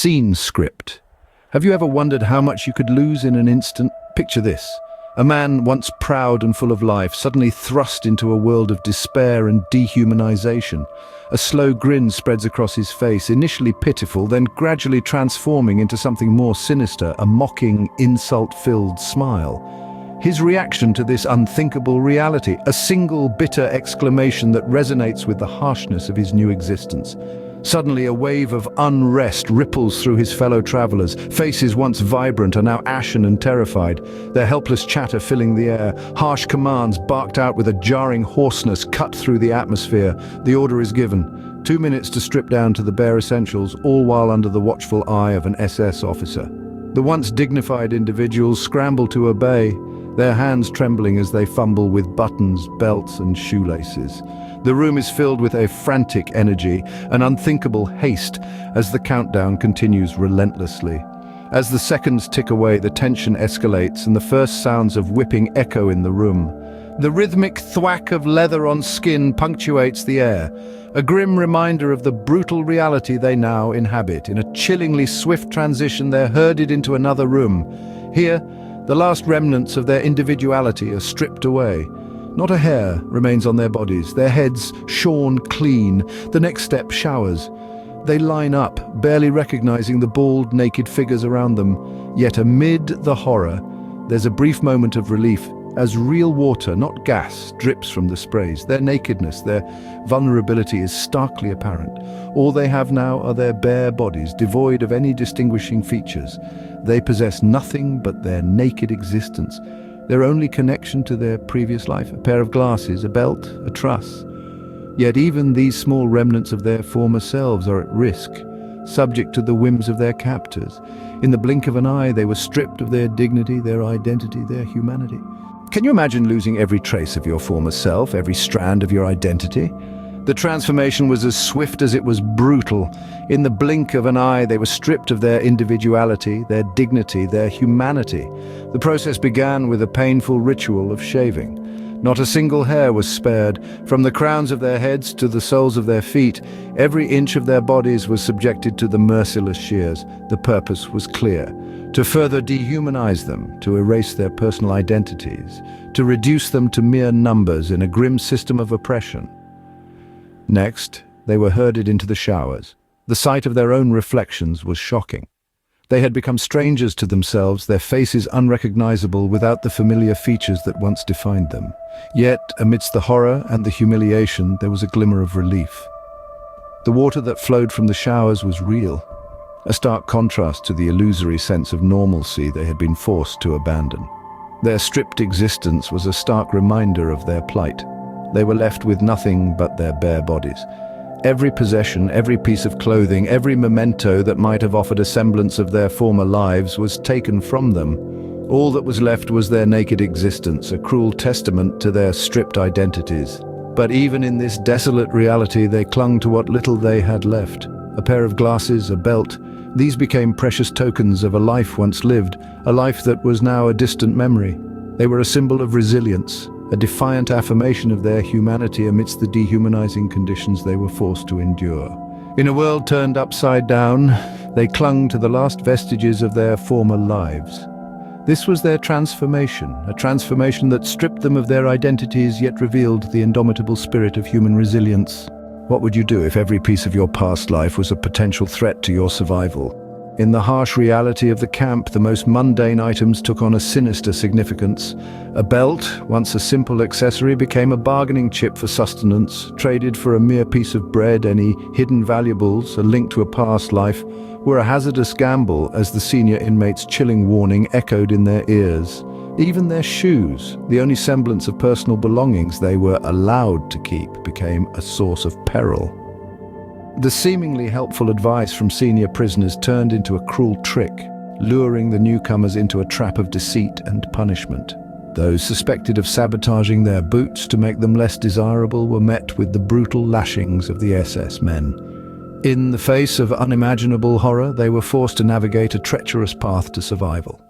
scene script. Have you ever wondered how much you could lose in an instant? Picture this. A man once proud and full of life, suddenly thrust into a world of despair and dehumanization. A slow grin spreads across his face, initially pitiful, then gradually transforming into something more sinister, a mocking, insult-filled smile. His reaction to this unthinkable reality, a single bitter exclamation that resonates with the harshness of his new existence. Suddenly, a wave of unrest ripples through his fellow travelers. Faces once vibrant are now ashen and terrified, their helpless chatter filling the air. Harsh commands barked out with a jarring hoarseness cut through the atmosphere. The order is given. 2 minutes to strip down to the bare essentials, all while under the watchful eye of an SS officer. The once dignified individuals scramble to obey, their hands trembling as they fumble with buttons, belts, and shoelaces. The room is filled with a frantic energy, an unthinkable haste, as the countdown continues relentlessly. As the seconds tick away, the tension escalates and the first sounds of whipping echo in the room. The rhythmic thwack of leather on skin punctuates the air, a grim reminder of the brutal reality they now inhabit. In a chillingly swift transition, they're herded into another room. Here, the last remnants of their individuality are stripped away. Not a hair remains on their bodies, their heads shorn clean. The next step, showers. They line up, barely recognizing the bald, naked figures around them. Yet amid the horror, there's a brief moment of relief as real water, not gas, drips from the sprays. Their nakedness, their vulnerability is starkly apparent. All they have now are their bare bodies, devoid of any distinguishing features. They possess nothing but their naked existence. Their only connection to their previous life, a pair of glasses, a belt, a truss. Yet even these small remnants of their former selves are at risk, subject to the whims of their captors. In the blink of an eye, they were stripped of their dignity, their identity, their humanity. Can you imagine losing every trace of your former self, every strand of your identity? The transformation was as swift as it was brutal. In the blink of an eye, they were stripped of their individuality, their dignity, their humanity. The process began with a painful ritual of shaving. Not a single hair was spared. From the crowns of their heads to the soles of their feet, every inch of their bodies was subjected to the merciless shears. The purpose was clear: to further dehumanize them, to erase their personal identities, to reduce them to mere numbers in a grim system of oppression. Next, they were herded into the showers. The sight of their own reflections was shocking. They had become strangers to themselves, their faces unrecognizable without the familiar features that once defined them. Yet, amidst the horror and the humiliation, there was a glimmer of relief. The water that flowed from the showers was real, a stark contrast to the illusory sense of normalcy they had been forced to abandon. Their stripped existence was a stark reminder of their plight. They were left with nothing but their bare bodies. Every possession, every piece of clothing, every memento that might have offered a semblance of their former lives was taken from them. All that was left was their naked existence, a cruel testament to their stripped identities. But even in this desolate reality, they clung to what little they had left. A pair of glasses, a belt. These became precious tokens of a life once lived, a life that was now a distant memory. They were a symbol of resilience, a defiant affirmation of their humanity amidst the dehumanizing conditions they were forced to endure. In a world turned upside down, they clung to the last vestiges of their former lives. This was their transformation, a transformation that stripped them of their identities yet revealed the indomitable spirit of human resilience. What would you do if every piece of your past life was a potential threat to your survival? In the harsh reality of the camp, the most mundane items took on a sinister significance. A belt, once a simple accessory, became a bargaining chip for sustenance. Traded for a mere piece of bread, any hidden valuables, a link to a past life, were a hazardous gamble as the senior inmates' chilling warning echoed in their ears. Even their shoes, the only semblance of personal belongings they were allowed to keep, became a source of peril. The seemingly helpful advice from senior prisoners turned into a cruel trick, luring the newcomers into a trap of deceit and punishment. Those suspected of sabotaging their boots to make them less desirable were met with the brutal lashings of the SS men. In the face of unimaginable horror, they were forced to navigate a treacherous path to survival.